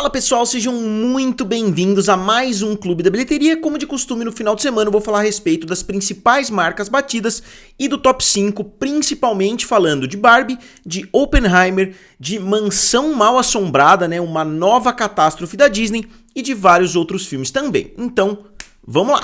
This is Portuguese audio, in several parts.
Fala pessoal, sejam muito bem-vindos a mais um Clube da Bilheteria. Como de costume, no final de semana eu vou falar a respeito das principais marcas batidas e do top 5, principalmente falando de Barbie, de Oppenheimer, de Mansão Mal-Assombrada, né, uma nova catástrofe da Disney e de vários outros filmes também. Então, vamos lá!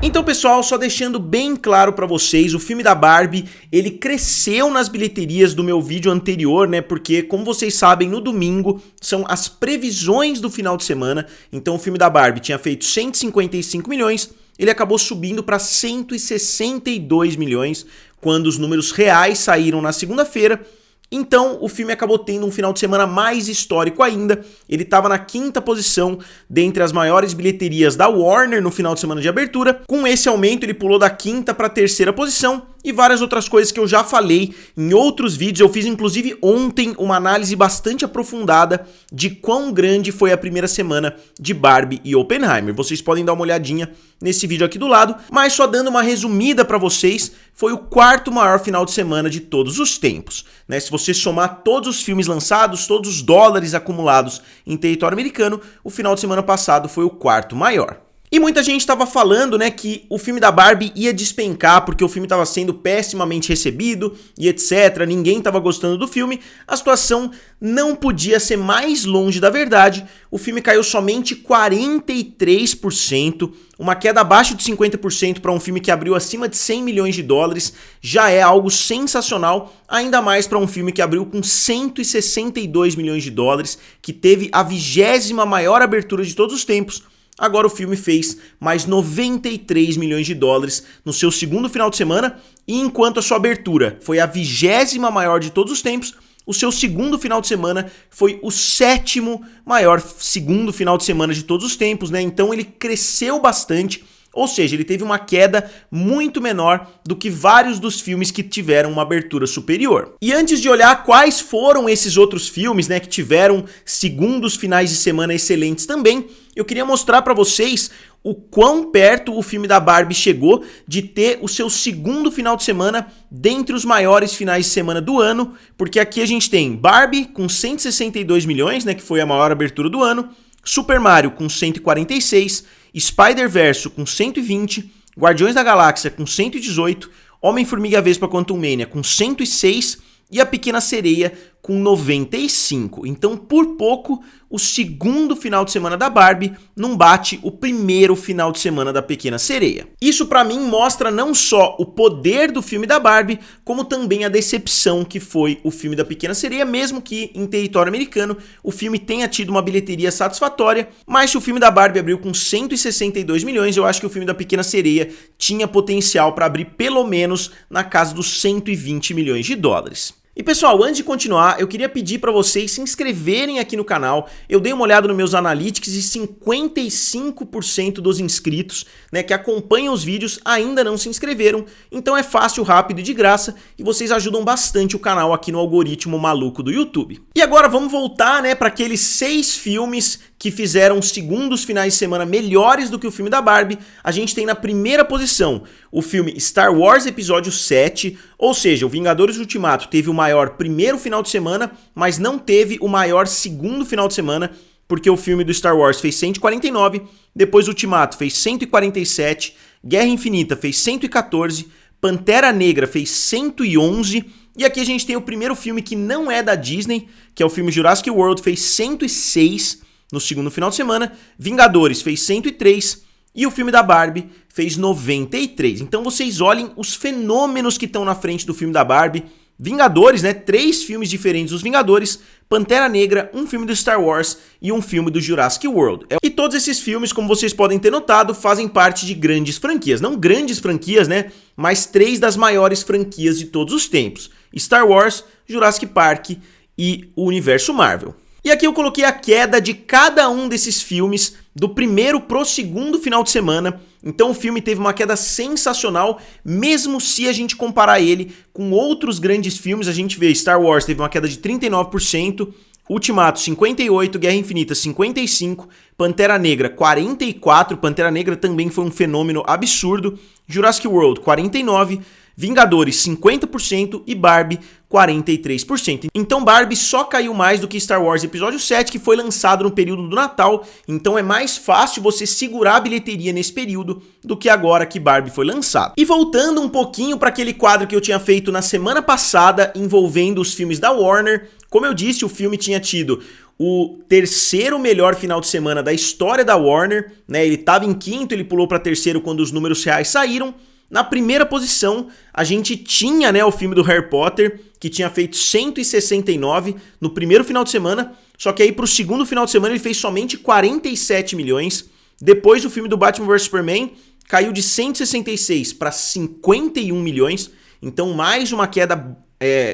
Então pessoal, só deixando bem claro pra vocês, o filme da Barbie, ele cresceu nas bilheterias do meu vídeo anterior, né, porque como vocês sabem, no domingo são as previsões do final de semana, então o filme da Barbie tinha feito 155 milhões, ele acabou subindo para 162 milhões, quando os números reais saíram na segunda-feira. Então, o filme acabou tendo um final de semana mais histórico ainda. Ele estava na 5ª posição dentre as maiores bilheterias da Warner no final de semana de abertura. Com esse aumento, ele pulou da 5ª para a 3ª posição e várias outras coisas que eu já falei em outros vídeos. Eu fiz, inclusive, ontem uma análise bastante aprofundada de quão grande foi a primeira semana de Barbie e Oppenheimer. Vocês podem dar uma olhadinha nesse vídeo aqui do lado, mas só dando uma resumida para vocês, foi o 4º maior final de semana de todos os tempos, né? Se você somar todos os filmes lançados, todos os dólares acumulados em território americano, o final de semana passado foi o 4º maior. E muita gente estava falando, né, que o filme da Barbie ia despencar porque o filme estava sendo pessimamente recebido e etc, ninguém estava gostando do filme. A situação não podia ser mais longe da verdade. O filme caiu somente 43%, uma queda abaixo de 50% para um filme que abriu acima de 100 milhões de dólares, já é algo sensacional, ainda mais para um filme que abriu com 162 milhões de dólares, que teve a 20ª maior abertura de todos os tempos. Agora o filme fez mais 93 milhões de dólares no seu segundo final de semana, e enquanto a sua abertura foi a 20ª maior de todos os tempos, o seu segundo final de semana foi o 7º maior segundo final de semana de todos os tempos, né? Então ele cresceu bastante, ou seja, ele teve uma queda muito menor do que vários dos filmes que tiveram uma abertura superior. E antes de olhar quais foram esses outros filmes, né, que tiveram segundos finais de semana excelentes também, eu queria mostrar para vocês o quão perto o filme da Barbie chegou de ter o seu segundo final de semana dentre os maiores finais de semana do ano, porque aqui a gente tem Barbie com 162 milhões, né, que foi a maior abertura do ano, Super Mario com 146, Spider-Verse com 120, Guardiões da Galáxia com 118, Homem-Formiga e a Vespa Quantumania com 106 e A Pequena Sereia com 95. Então, por pouco, o segundo final de semana da Barbie não bate o primeiro final de semana da Pequena Sereia. Isso pra mim mostra não só o poder do filme da Barbie, como também a decepção que foi o filme da Pequena Sereia, mesmo que em território americano o filme tenha tido uma bilheteria satisfatória, mas se o filme da Barbie abriu com 162 milhões, eu acho que o filme da Pequena Sereia tinha potencial para abrir pelo menos na casa dos 120 milhões de dólares. E pessoal, antes de continuar, eu queria pedir para vocês se inscreverem aqui no canal. Eu dei uma olhada nos meus analytics e 55% dos inscritos, né, que acompanham os vídeos ainda não se inscreveram. Então é fácil, rápido e de graça e vocês ajudam bastante o canal aqui no algoritmo maluco do YouTube. E agora vamos voltar, né, para aqueles 6 filmes que fizeram segundos finais de semana melhores do que o filme da Barbie. A gente tem na primeira posição o filme Star Wars Episódio 7, ou seja, o Vingadores Ultimato teve o maior primeiro final de semana, mas não teve o maior segundo final de semana, porque o filme do Star Wars fez 149, depois Ultimato fez 147, Guerra Infinita fez 114, Pantera Negra fez 111, e aqui a gente tem o primeiro filme que não é da Disney, que é o filme Jurassic World, fez 106 no segundo final de semana, Vingadores fez 103 e o filme da Barbie fez 93. Então vocês olhem os fenômenos que estão na frente do filme da Barbie. Vingadores, né? 3 filmes diferentes dos Vingadores, Pantera Negra, um filme do Star Wars e um filme do Jurassic World. E todos esses filmes, como vocês podem ter notado, fazem parte de grandes franquias. Não grandes franquias, né? Mas 3 das maiores franquias de todos os tempos. Star Wars, Jurassic Park e o universo Marvel. E aqui eu coloquei a queda de cada um desses filmes do primeiro pro segundo final de semana. Então o filme teve uma queda sensacional, mesmo se a gente comparar ele com outros grandes filmes. A gente vê Star Wars teve uma queda de 39%, Ultimato 58%, Guerra Infinita 55%, Pantera Negra 44%, Pantera Negra também foi um fenômeno absurdo, Jurassic World 49%, Vingadores 50% e Barbie 43%. Então Barbie só caiu mais do que Star Wars Episódio 7, que foi lançado no período do Natal, então é mais fácil você segurar a bilheteria nesse período do que agora que Barbie foi lançado. E voltando um pouquinho para aquele quadro que eu tinha feito na semana passada envolvendo os filmes da Warner, como eu disse, o filme tinha tido o terceiro melhor final de semana da história da Warner, né? Ele estava em quinto, ele pulou para terceiro quando os números reais saíram. Na primeira posição, a gente tinha, né, o filme do Harry Potter, que tinha feito 169 no primeiro final de semana, só que aí pro segundo final de semana ele fez somente 47 milhões. Depois o filme do Batman vs Superman caiu de 166 para 51 milhões, então mais uma queda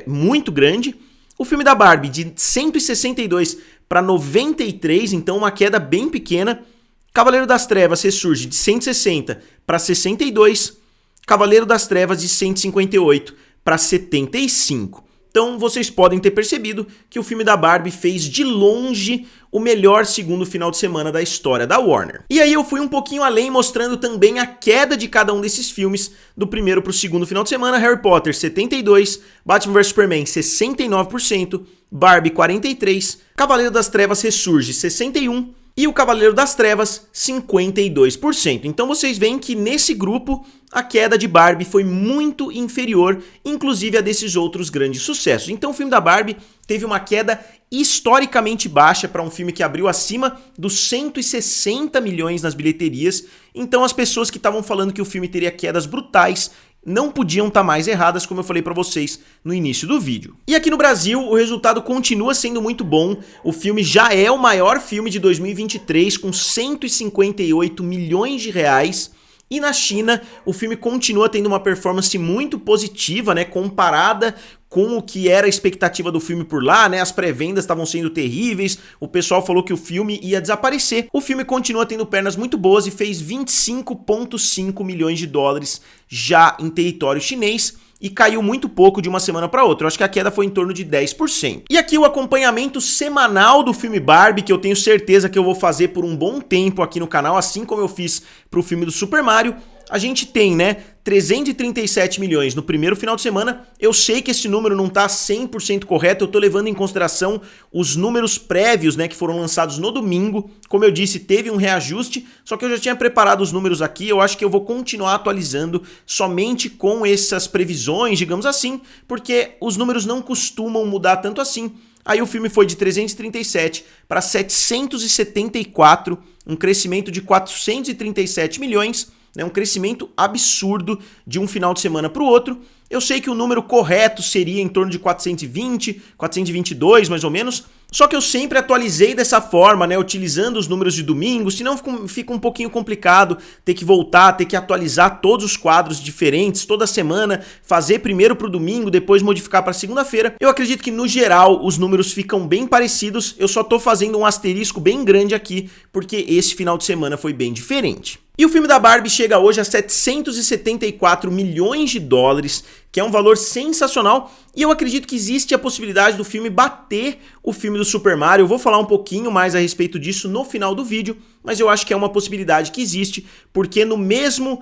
muito grande. O filme da Barbie de 162 para 93, então uma queda bem pequena. Cavaleiro das Trevas ressurge de 160 para 62. Cavaleiro das Trevas de 158 para 75. Então vocês podem ter percebido que o filme da Barbie fez de longe o melhor segundo final de semana da história da Warner. E aí eu fui um pouquinho além, mostrando também a queda de cada um desses filmes, do primeiro para o segundo final de semana. Harry Potter 72%, Batman vs Superman 69%, Barbie 43%, Cavaleiro das Trevas ressurge 61%, e o Cavaleiro das Trevas, 52%. Então vocês veem que nesse grupo a queda de Barbie foi muito inferior, inclusive a desses outros grandes sucessos. Então o filme da Barbie teve uma queda historicamente baixa para um filme que abriu acima dos 160 milhões nas bilheterias. Então as pessoas que estavam falando que o filme teria quedas brutais não podiam estar mais erradas, como eu falei para vocês no início do vídeo. E aqui no Brasil, o resultado continua sendo muito bom. O filme já é o maior filme de 2023, com 158 milhões de reais. E na China, o filme continua tendo uma performance muito positiva, né, comparada com o que era a expectativa do filme por lá, né? As pré-vendas estavam sendo terríveis, o pessoal falou que o filme ia desaparecer. O filme continua tendo pernas muito boas e fez 25,5 milhões de dólares já em território chinês e caiu muito pouco de uma semana para outra. Eu acho que a queda foi em torno de 10%. E aqui o acompanhamento semanal do filme Barbie, que eu tenho certeza que eu vou fazer por um bom tempo aqui no canal, assim como eu fiz pro filme do Super Mario. A gente tem, né, 337 milhões no primeiro final de semana. Eu sei que esse número não tá 100% correto, eu tô levando em consideração os números prévios, né, que foram lançados no domingo. Como eu disse, teve um reajuste, só que eu já tinha preparado os números aqui. Eu acho que eu vou continuar atualizando somente com essas previsões, digamos assim, porque os números não costumam mudar tanto assim. Aí o filme foi de 337 para 774, um crescimento de 437 milhões, né, um crescimento absurdo de um final de semana para o outro. Eu sei que o número correto seria em torno de 420, 422 mais ou menos, só que eu sempre atualizei dessa forma, né, utilizando os números de domingo, senão fica um pouquinho complicado ter que voltar, ter que atualizar todos os quadros diferentes toda semana, fazer primeiro para o domingo, depois modificar para segunda-feira. Eu acredito que no geral os números ficam bem parecidos, eu só tô fazendo um asterisco bem grande aqui, porque esse final de semana foi bem diferente. E o filme da Barbie chega hoje a 774 milhões de dólares, que é um valor sensacional, e eu acredito que existe a possibilidade do filme bater o filme do Super Mario. Eu vou falar um pouquinho mais a respeito disso no final do vídeo, mas eu acho que é uma possibilidade que existe, porque no mesmo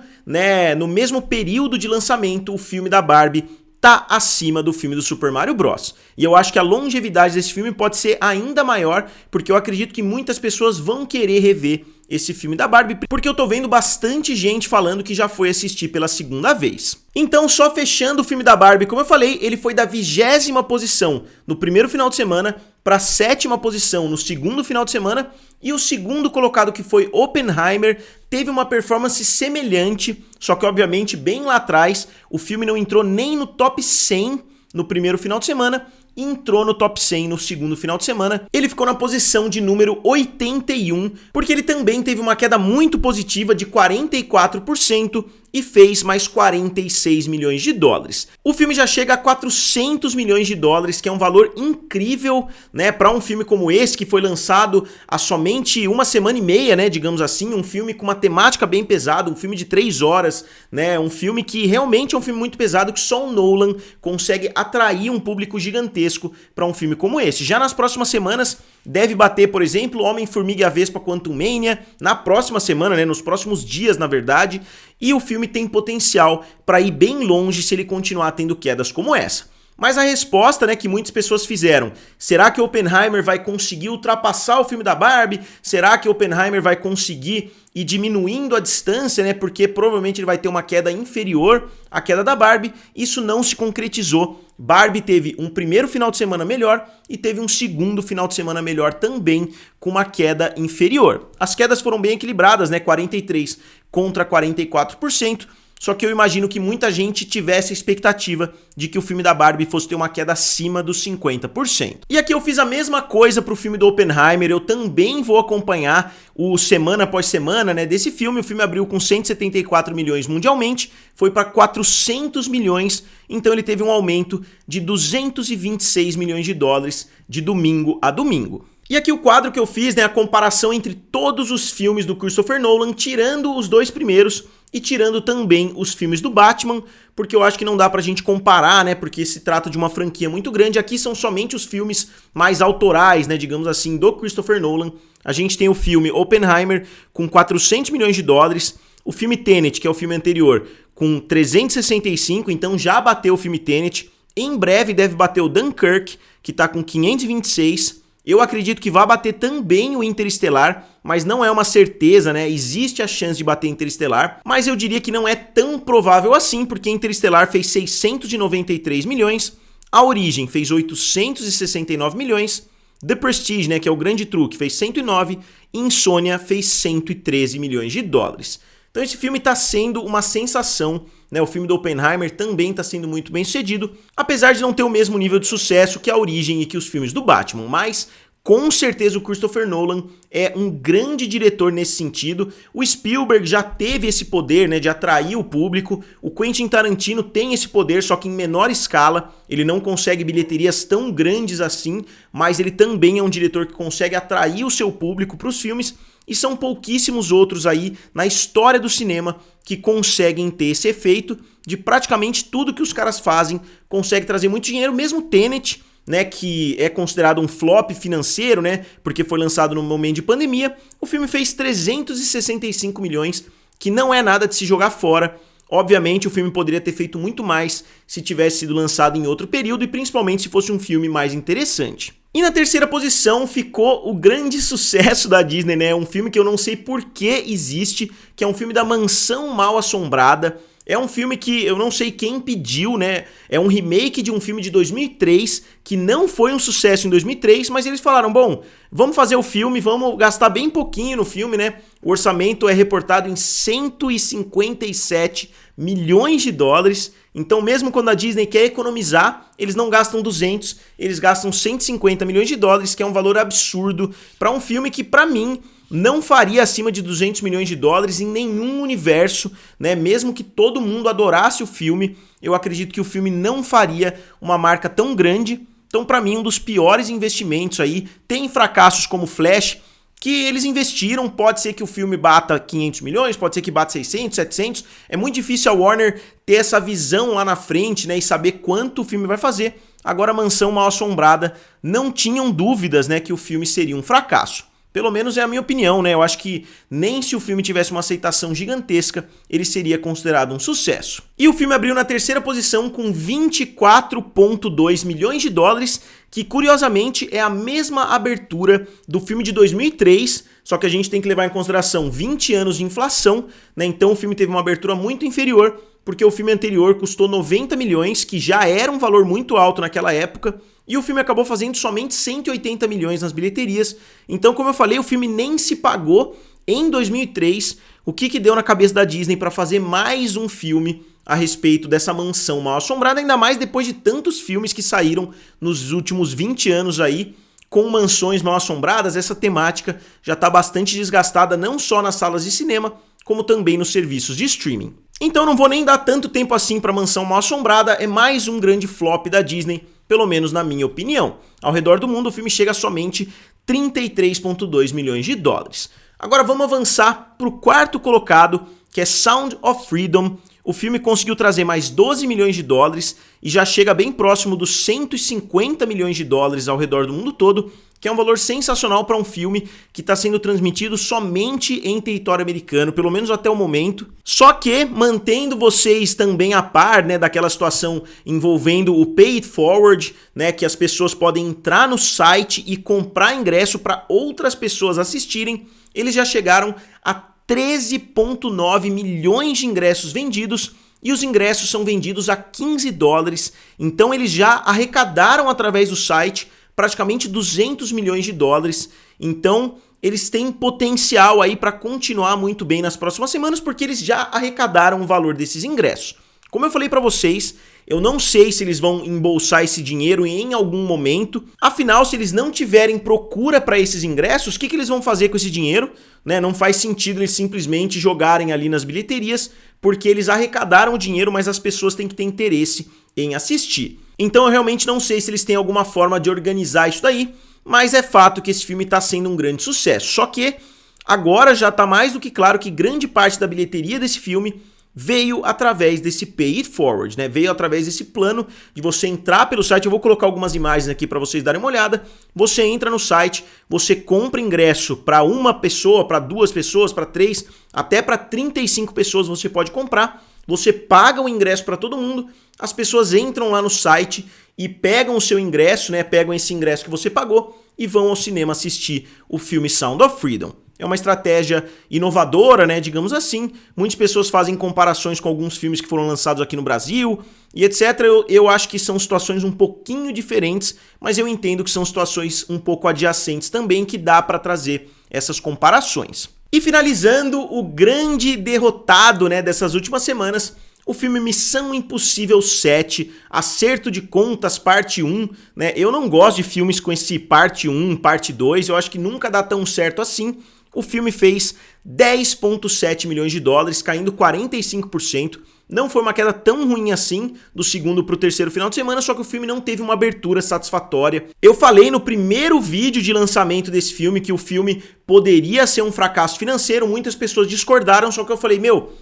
período de lançamento, o filme da Barbie tá acima do filme do Super Mario Bros. E eu acho que a longevidade desse filme pode ser ainda maior, porque eu acredito que muitas pessoas vão querer rever esse filme da Barbie, porque eu tô vendo bastante gente falando que já foi assistir pela segunda vez. Então, só fechando o filme da Barbie, como eu falei, ele foi da 20ª posição no primeiro final de semana para a 7ª posição no segundo final de semana, e o segundo colocado, que foi Oppenheimer, teve uma performance semelhante, só que obviamente bem lá atrás. O filme não entrou nem no top 100 no primeiro final de semana, e entrou no top 100 no segundo final de semana. Ele ficou na posição de número 81, porque ele também teve uma queda muito positiva de 44% e fez mais 46 milhões de dólares. O filme já chega a 400 milhões de dólares, que é um valor incrível, né, para um filme como esse, que foi lançado há somente uma semana e meia, né, digamos assim, um filme com uma temática bem pesada, um filme de 3 horas, né, um filme que realmente é um filme muito pesado, que só o Nolan consegue atrair um público gigantesco para um filme como esse. Já nas próximas semanas deve bater, por exemplo, Homem-Formiga e a Vespa Quantumania, na próxima semana, né, nos próximos dias, na verdade. e o filme tem potencial para ir bem longe se ele continuar tendo quedas como essa. Mas a resposta, né, que muitas pessoas fizeram, será que Oppenheimer vai conseguir ultrapassar o filme da Barbie? Será que Oppenheimer vai conseguir ir diminuindo a distância, né, porque provavelmente ele vai ter uma queda inferior à queda da Barbie? Isso não se concretizou. Barbie teve um primeiro final de semana melhor e teve um segundo final de semana melhor também, com uma queda inferior. As quedas foram bem equilibradas, né, 43% contra 44%. Só que eu imagino que muita gente tivesse a expectativa de que o filme da Barbie fosse ter uma queda acima dos 50%. E aqui eu fiz a mesma coisa pro filme do Oppenheimer, eu também vou acompanhar o semana após semana, né, desse filme. O filme abriu com 174 milhões mundialmente, foi para 400 milhões, então ele teve um aumento de 226 milhões de dólares de domingo a domingo. E aqui o quadro que eu fiz, né, a comparação entre todos os filmes do Christopher Nolan, tirando os dois primeiros e tirando também os filmes do Batman, porque eu acho que não dá pra gente comparar, né, porque se trata de uma franquia muito grande. Aqui são somente os filmes mais autorais, né, digamos assim, do Christopher Nolan. A gente tem o filme Oppenheimer com 400 milhões de dólares, o filme Tenet, que é o filme anterior, com 365, então já bateu o filme Tenet. Em breve deve bater o Dunkirk, que tá com 526. Eu acredito que vai bater também o Interestelar, mas não é uma certeza, né? Existe a chance de bater Interestelar, mas eu diria que não é tão provável assim, porque Interestelar fez 693 milhões, A Origem fez 869 milhões, The Prestige, né, que é o grande truque, fez 109 e Insônia fez 113 milhões de dólares. Então esse filme está sendo uma sensação, né? O filme do Oppenheimer também está sendo muito bem sucedido, apesar de não ter o mesmo nível de sucesso que A Origem e que os filmes do Batman, mas com certeza o Christopher Nolan é um grande diretor nesse sentido. O Spielberg já teve esse poder, né, de atrair o público. O Quentin Tarantino tem esse poder, só que em menor escala. Ele não consegue bilheterias tão grandes assim, mas ele também é um diretor que consegue atrair o seu público para os filmes. E são pouquíssimos outros aí na história do cinema que conseguem ter esse efeito de praticamente tudo que os caras fazem, consegue trazer muito dinheiro, mesmo Tenet, né, que é considerado um flop financeiro, né, porque foi lançado no momento de pandemia. O filme fez 365 milhões, que não é nada de se jogar fora. Obviamente o filme poderia ter feito muito mais se tivesse sido lançado em outro período e principalmente se fosse um filme mais interessante. E na terceira posição ficou o grande sucesso da Disney, né? Um filme que eu não sei por que existe, que é um filme da Mansão Mal-Assombrada. É um filme que eu não sei quem pediu, né? É um remake de um filme de 2003, que não foi um sucesso em 2003, mas eles falaram, bom, vamos fazer o filme, vamos gastar bem pouquinho no filme, né? O orçamento é reportado em 157 milhões de dólares. Então mesmo quando a Disney quer economizar, eles não gastam 200, eles gastam 150 milhões de dólares, que é um valor absurdo para um filme que, para mim, não faria acima de 200 milhões de dólares em nenhum universo, né? Mesmo que todo mundo adorasse o filme, eu acredito que o filme não faria uma marca tão grande. Então, para mim, um dos piores investimentos aí. Tem fracassos como Flash, que eles investiram, pode ser que o filme bata 500 milhões, pode ser que bata 600, 700. É muito difícil a Warner ter essa visão lá na frente, né, e saber quanto o filme vai fazer. Agora, Mansão Mal-Assombrada, não tinham dúvidas, né, que o filme seria um fracasso. Pelo menos é a minha opinião, né? Eu acho que nem se o filme tivesse uma aceitação gigantesca, ele seria considerado um sucesso. E o filme abriu na terceira posição com 24,2 milhões de dólares, que curiosamente é a mesma abertura do filme de 2003, só que a gente tem que levar em consideração 20 anos de inflação, né? Então o filme teve uma abertura muito inferior, porque o filme anterior custou 90 milhões, que já era um valor muito alto naquela época, e o filme acabou fazendo somente 180 milhões nas bilheterias. Então, como eu falei, o filme nem se pagou em 2003. O que deu na cabeça da Disney para fazer mais um filme a respeito dessa Mansão Mal-Assombrada, ainda mais depois de tantos filmes que saíram nos últimos 20 anos aí, com mansões mal-assombradas. Essa temática já está bastante desgastada, não só nas salas de cinema, como também nos serviços de streaming. Então não vou nem dar tanto tempo assim para Mansão Mal-Assombrada, é mais um grande flop da Disney, pelo menos na minha opinião. Ao redor do mundo, o filme chega a somente 33,2 milhões de dólares. Agora vamos avançar para o quarto colocado, que é Sound of Freedom. O filme conseguiu trazer mais 12 milhões de dólares e já chega bem próximo dos 150 milhões de dólares ao redor do mundo todo. que é um valor sensacional para um filme que está sendo transmitido somente em território americano, pelo menos até o momento. Só que mantendo vocês também a par, né, daquela situação envolvendo o Pay It Forward, né, que as pessoas podem entrar no site e comprar ingresso para outras pessoas assistirem, eles já chegaram a 13,9 milhões de ingressos vendidos. E os ingressos são vendidos a $15, então eles já arrecadaram através do site praticamente 200 milhões de dólares, então eles têm potencial aí para continuar muito bem nas próximas semanas, porque eles já arrecadaram o valor desses ingressos. Como eu falei para vocês, eu não sei se eles vão embolsar esse dinheiro em algum momento. Afinal, se eles não tiverem procura para esses ingressos, o que eles vão fazer com esse dinheiro? Né? Não faz sentido eles simplesmente jogarem ali nas bilheterias, porque eles arrecadaram o dinheiro, mas as pessoas têm que ter interesse em assistir. Então eu realmente não sei se eles têm alguma forma de organizar isso daí, mas é fato que esse filme está sendo um grande sucesso. Só que agora já está mais do que claro que grande parte da bilheteria desse filme veio através desse Pay It Forward, né? Veio através desse plano de você entrar pelo site. Eu vou colocar algumas imagens aqui para vocês darem uma olhada. Você entra no site, você compra ingresso para uma pessoa, para duas pessoas, para três, até para 35 pessoas você pode comprar. Você paga o ingresso para todo mundo, as pessoas entram lá no site e pegam o seu ingresso, né? Pegam esse ingresso que você pagou e vão ao cinema assistir o filme Sound of Freedom. É uma estratégia inovadora, né, digamos assim. Muitas pessoas fazem comparações com alguns filmes que foram lançados aqui no Brasil e etc. Eu acho que são situações um pouquinho diferentes, mas eu entendo que são situações um pouco adjacentes também, que dá para trazer essas comparações. E finalizando, o grande derrotado, né, dessas últimas semanas, o filme Missão Impossível 7, Acerto de Contas, parte 1, né? Eu não gosto de filmes com esse parte 1, parte 2, eu acho que nunca dá tão certo assim. O filme fez 10,7 milhões de dólares, caindo 45%. Não foi uma queda tão ruim assim do segundo para o terceiro final de semana, só que o filme não teve uma abertura satisfatória. Eu falei no primeiro vídeo de lançamento desse filme que o filme poderia ser um fracasso financeiro, muitas pessoas discordaram, só que eu falei,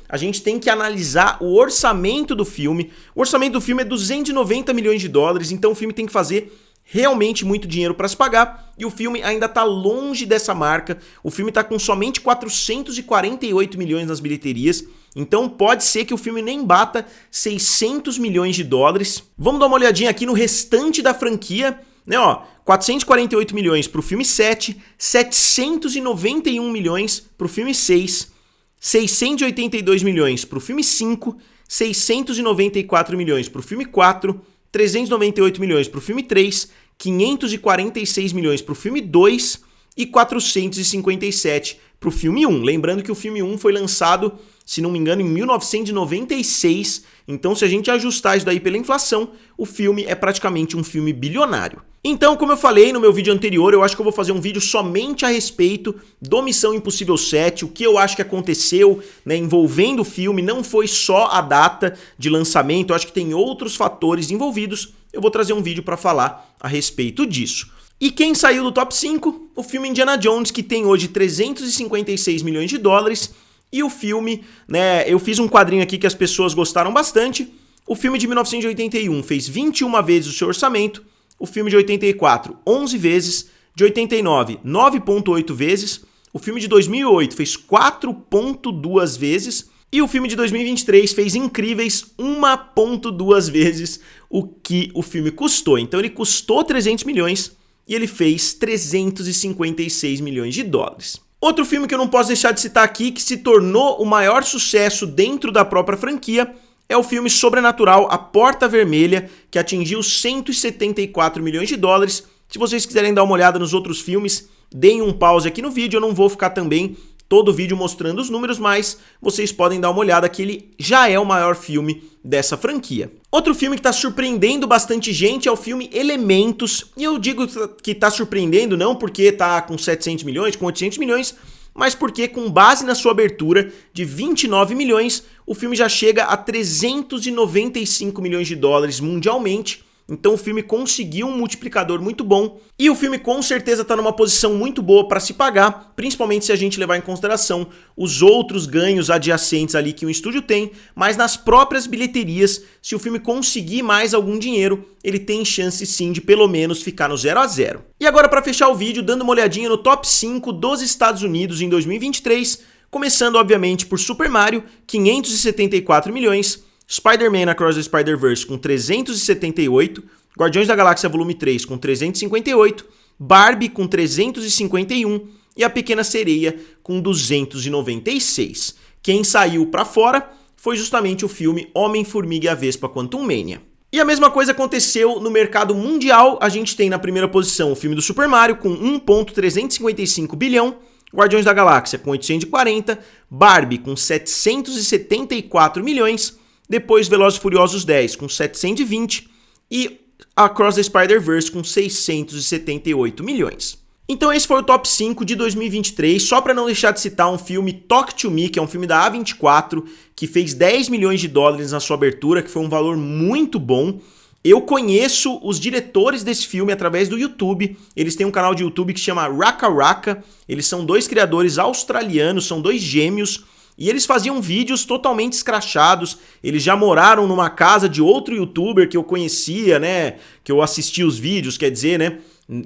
a gente tem que analisar o orçamento do filme. O orçamento do filme é 290 milhões de dólares, então o filme tem que fazer realmente muito dinheiro para se pagar, e o filme ainda está longe dessa marca. O filme está com somente 448 milhões nas bilheterias, então pode ser que o filme nem bata 600 milhões de dólares. Vamos dar uma olhadinha aqui no restante da franquia, né? 448 milhões para o filme 7, 791 milhões para o filme 6, 682 milhões para o filme 5, 694 milhões para o filme 4, 398 milhões para o filme 3, 546 milhões para o filme 2 e 457 para o filme 1. Lembrando que o filme 1 foi lançado, se não me engano, em 1996, então se a gente ajustar isso daí pela inflação, o filme é praticamente um filme bilionário. Então, como eu falei no meu vídeo anterior, eu acho que eu vou fazer um vídeo somente a respeito do Missão Impossível 7, o que eu acho que aconteceu, né, envolvendo o filme. Não foi só a data de lançamento, eu acho que tem outros fatores envolvidos. Eu vou trazer um vídeo para falar a respeito disso. E quem saiu do top 5? O filme Indiana Jones, que tem hoje 356 milhões de dólares. E o filme, né, eu fiz um quadrinho aqui que as pessoas gostaram bastante. O filme de 1981 fez 21 vezes o seu orçamento. O filme de 84, 11 vezes. De 89, 9,8 vezes. O filme de 2008 fez 4,2 vezes. E o filme de 2023 fez incríveis 1,2 vezes o que o filme custou. Então ele custou 300 milhões e ele fez 356 milhões de dólares. Outro filme que eu não posso deixar de citar aqui, que se tornou o maior sucesso dentro da própria franquia, é o filme Sobrenatural, A Porta Vermelha, que atingiu 174 milhões de dólares. Se vocês quiserem dar uma olhada nos outros filmes, deem um pause aqui no vídeo. Eu não vou ficar também todo o vídeo mostrando os números, mas vocês podem dar uma olhada que ele já é o maior filme dessa franquia. Outro filme que está surpreendendo bastante gente é o filme Elementos. E eu digo que está surpreendendo não porque está com 700 milhões, com 800 milhões, mas porque com base na sua abertura de 29 milhões, o filme já chega a 395 milhões de dólares mundialmente. Então o filme conseguiu um multiplicador muito bom e o filme com certeza está numa posição muito boa para se pagar, principalmente se a gente levar em consideração os outros ganhos adjacentes ali que o estúdio tem, mas nas próprias bilheterias, se o filme conseguir mais algum dinheiro, ele tem chance sim de pelo menos ficar no 0 a 0. E agora para fechar o vídeo, dando uma olhadinha no top 5 dos Estados Unidos em 2023, começando obviamente por Super Mario, 574 milhões, Spider-Man Across the Spider-Verse com 378, Guardiões da Galáxia Volume 3 com 358, Barbie com 351 e A Pequena Sereia com 296. Quem saiu pra fora foi justamente o filme Homem-Formiga e a Vespa Quantumania. E a mesma coisa aconteceu no mercado mundial, a gente tem na primeira posição o filme do Super Mario com 1,355 bilhão, Guardiões da Galáxia com 840, Barbie com 774 milhões, depois Velozes e Furiosos 10 com 720 e Across the Spider-Verse com 678 milhões. Então esse foi o top 5 de 2023, só para não deixar de citar um filme Talk to Me, que é um filme da A24, que fez 10 milhões de dólares na sua abertura, que foi um valor muito bom. Eu conheço os diretores desse filme através do YouTube, eles têm um canal de YouTube que chama Raka Raka, eles são dois criadores australianos, são dois gêmeos, e eles faziam vídeos totalmente escrachados, eles já moraram numa casa de outro youtuber que eu conhecia, né, que eu assistia os vídeos, quer dizer, né,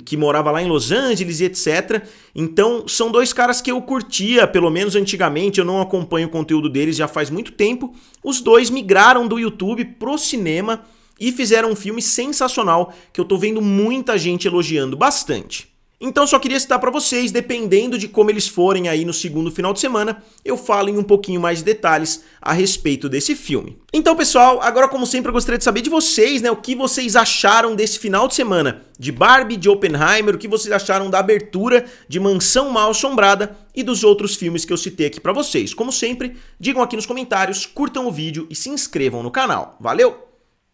que morava lá em Los Angeles e etc. Então são dois caras que eu curtia, pelo menos antigamente, eu não acompanho o conteúdo deles já faz muito tempo. Os dois migraram do YouTube pro cinema e fizeram um filme sensacional que eu tô vendo muita gente elogiando bastante. Então só queria citar para vocês, dependendo de como eles forem aí no segundo final de semana, eu falo em um pouquinho mais de detalhes a respeito desse filme. Então pessoal, agora como sempre eu gostaria de saber de vocês, né, o que vocês acharam desse final de semana de Barbie, de Oppenheimer, o que vocês acharam da abertura de Mansão Mal-Assombrada e dos outros filmes que eu citei aqui para vocês. Como sempre, digam aqui nos comentários, curtam o vídeo e se inscrevam no canal. Valeu!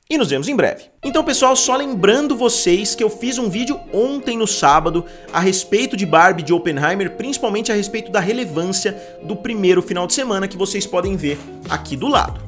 E nos vemos em breve. Então pessoal, só lembrando vocês que eu fiz um vídeo ontem no sábado a respeito de Barbie e de Oppenheimer, principalmente a respeito da relevância do primeiro final de semana que vocês podem ver aqui do lado.